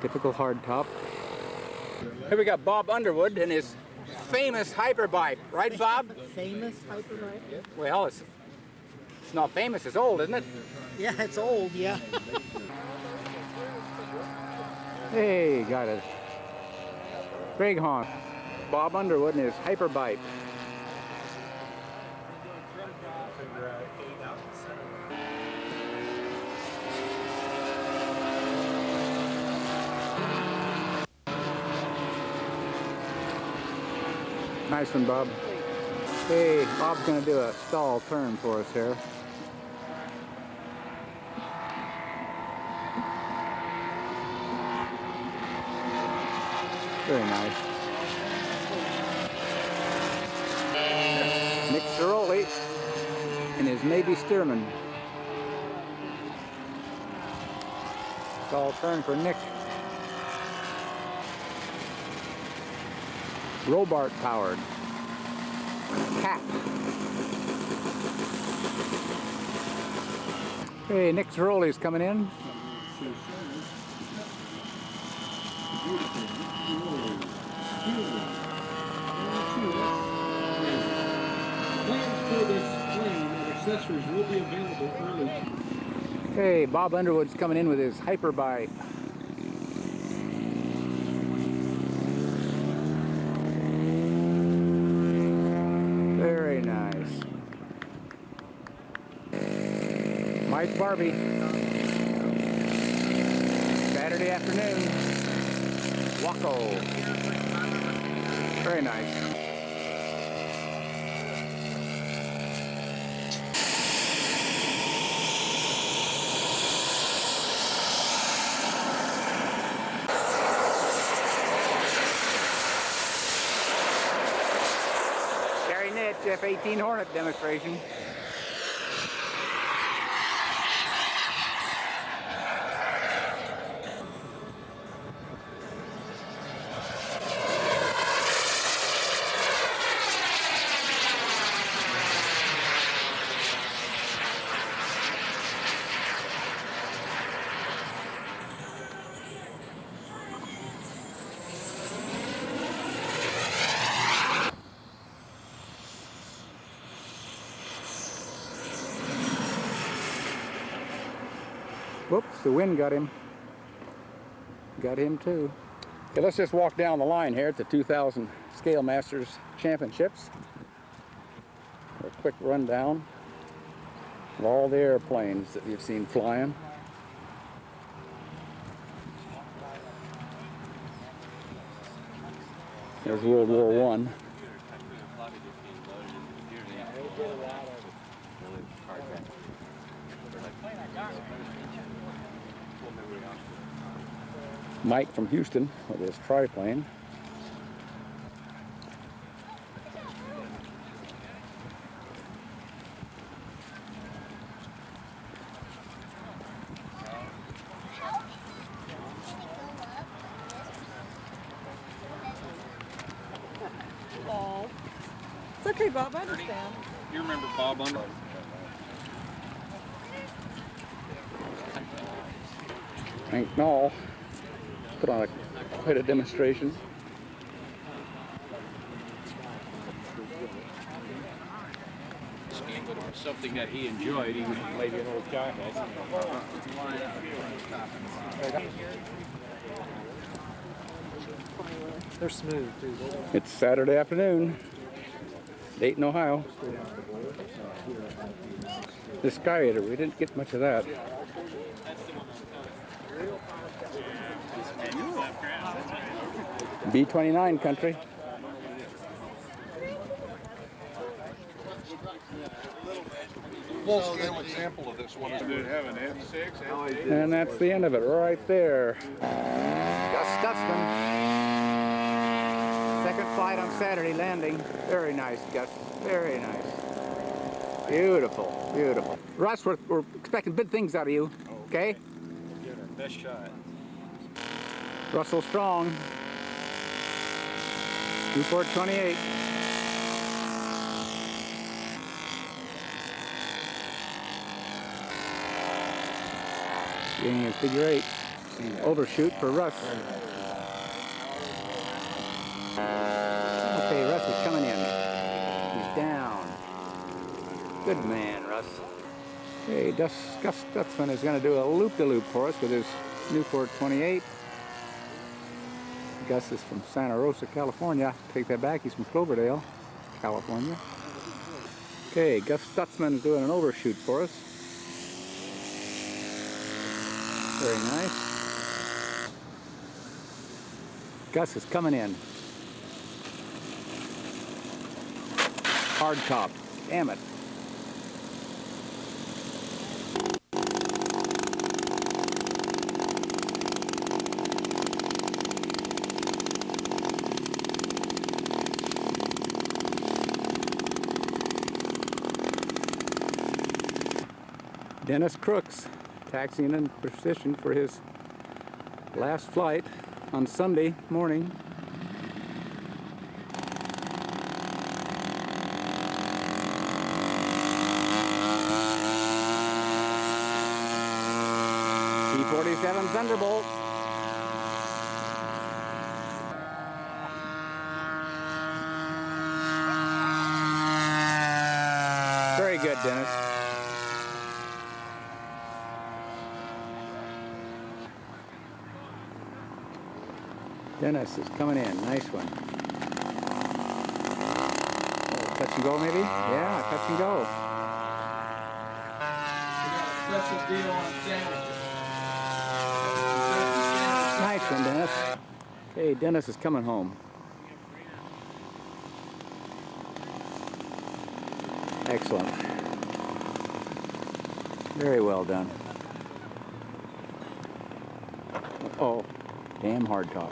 Typical hardtop. Here we got Bob Underwood and his famous hyperbike, right, Bob? Famous hyperbike? Well, it's not famous, it's old, isn't it? Yeah, it's old, yeah. Hey, got it. Greg Hahn. Bob Underwood and his hyperbike. Nice one, Bob. Hey, Bob's gonna do a stall turn for us here. Very nice. Nick Ciroli and his Navy Stearman. Stall turn for Nick. Robart powered. Cap. Hey, Nick Ciroli's coming in. Plans for this plane and accessories will be available early. Hey, Bob Underwood's coming in with his hyperbike. Very nice. Mike Barbie. Saturday afternoon. Waco. Very nice. Gary Nitch, F-18 Hornet demonstration. Whoops, the wind got him. Got him too. Okay, let's just walk down the line here at the 2000 Scale Masters Championships. A quick rundown of all the airplanes that you've seen flying. There's World War I. Mike from Houston with his triplane. Oh, it's okay, Bob. I understand. You remember Bob Underwood? Hank Knoll put on quite a demonstration. But it was something that he enjoyed. He was maybe an old guy. They're smooth, too. It's Saturday afternoon, Dayton, Ohio. The Skyator, we didn't get much of that. B-29 country. Full scale example of this one is to have an F6. And that's the end of it right there. Gus Stutzman. Second flight on Saturday landing. Very nice, Gus. Very nice. Beautiful, beautiful. Russ, we're expecting big things out of you. Okay? Get our best shot. Russell Strong. Newport 28. Getting his figure 8. Overshoot for Russ. Okay, Russ is coming in. He's down. Good man, Russ. Okay, Gus Stutzman is going to do a loop-de-loop for us with his Newport 28. Gus is from Santa Rosa, California. Take that back, he's from Cloverdale, California. Okay, Gus Stutzman is doing an overshoot for us. Very nice. Gus is coming in. Hard top. Damn it. Dennis Crooks taxiing in position for his last flight on Sunday morning. T-47 Thunderbolt. Very good, Dennis. Dennis is coming in. Nice one. Oh, touch and go, maybe? Yeah, touch and go. We got a special deal on sandwiches. Nice one, Dennis. Okay, Dennis is coming home. Excellent. Very well done. Oh, damn hard top.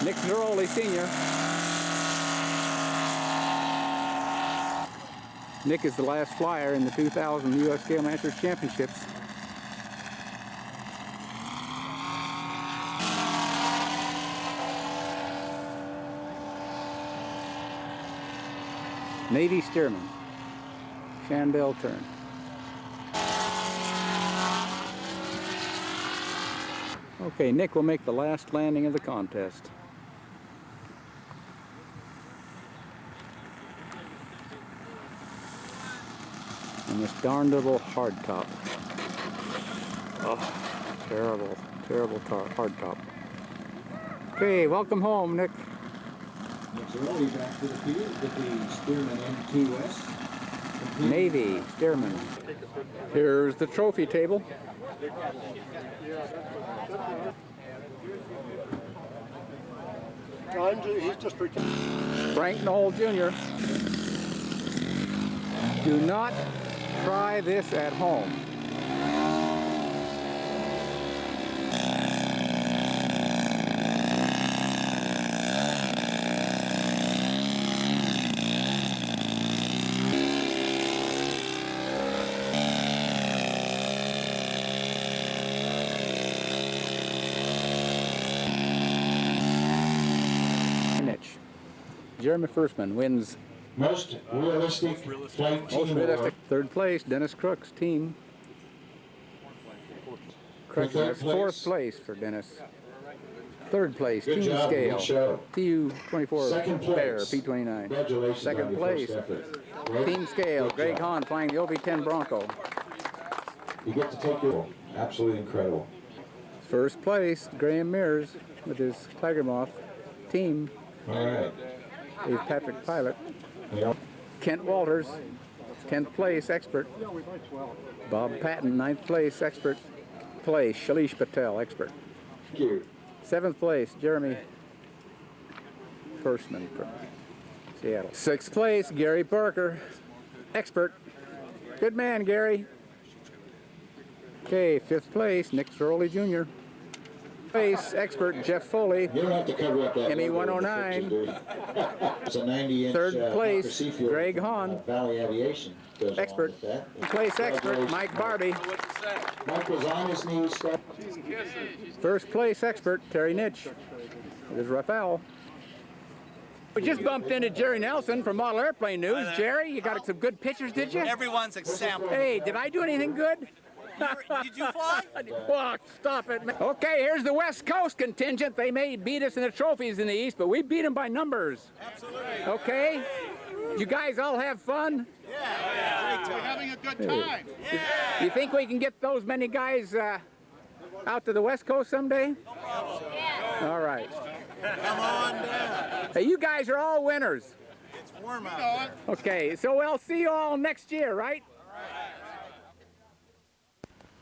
Nick Zeroli, Sr. Nick is the last flyer in the 2000 U.S. Scale Masters Championships. Navy Stearman, Chandel turn. Okay, Nick will make the last landing of the contest. And this darn little hard top. Oh, terrible, terrible hard top. Okay, welcome home, Nick. Next early back to the field with the Spearman M2S. Navy Stearman. Here's the trophy table. He's just pretending. Frank Knoll Jr. Do not try this at home. Jeremy Firstman wins Most realistic flight team most realistic. Third place, Dennis Crooks team. Crooks third has fourth place. place for Dennis. Third place, Good team job, scale. good show. TU-24 Second place. Bear, P-29. Congratulations Second on your place, first effort. Greg, team scale, good Greg job. Hahn flying the OB-10 Bronco. You get to take your absolutely incredible. First place, Graham Mears with his Tiger Moth team. All right. Dave Patrick pilot. Yep. Kent Walters, 10th place expert. Bob Patton, 9th place expert. Place, Shalish Patel, expert. Thank you. 7th place, Jeremy Firstman from Seattle. 6th place, Gary Parker, expert. Good man, Gary. Okay, 5th place, Nick Zeroli Jr. Place, expert, Jeff Foley. You don't have to cover up that. ME logo in the 109. picture, do you? It's a 90-inch. Third place, Greg Hahn. Valley Aviation goes along Expert. with that. Place expert, Mike Barbie. Mike was on his knees. First place expert, Terry Nitch. There's Raphael. We just bumped into Jerry Nelson from Model Airplane News. Jerry, you got some good pictures, did you? Everyone's example. Hey, did I do anything good? Did you fly? Oh, stop it, man. Okay, here's the West Coast contingent. They may beat us in the trophies in the East, but we beat them by numbers. Absolutely. Okay? You guys all have fun? Yeah. We're having a good time. You think we can get those many guys out to the West Coast someday? All right. Come on down. Hey, you guys are all winners. It's warm out. Okay, so we'll see you all next year, right?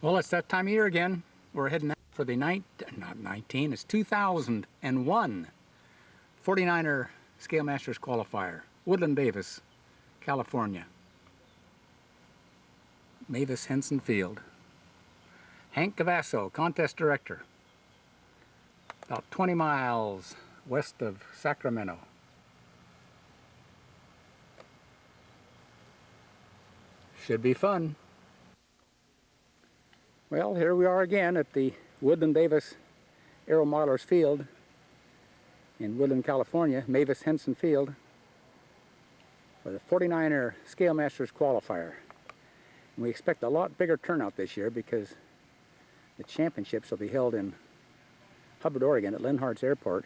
Well, it's that time of year again. We're heading out for the it's 2001 49er Scale Masters Qualifier, Woodland-Davis, California. Mavis Henson Field. Hank Cavasso, contest director. About 20 miles west of Sacramento. Should be fun. Well, here we are again at the Woodland-Davis Aero Modelers Field in Woodland, California, Mavis Henson Field, for the 49er Scale Masters Qualifier. And we expect a lot bigger turnout this year because the championships will be held in Hubbard, Oregon at Linhart's Airport,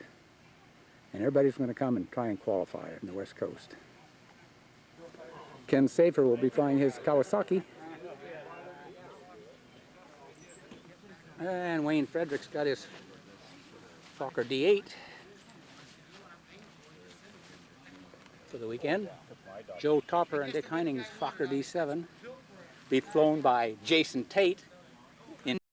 and everybody's going to come and try and qualify in the West Coast. Ken Safer will be flying his Kawasaki. And Wayne Frederick's got his Fokker D8 for the weekend. Joe Topper and Dick Heining's Fokker D7 be flown by Jason Tate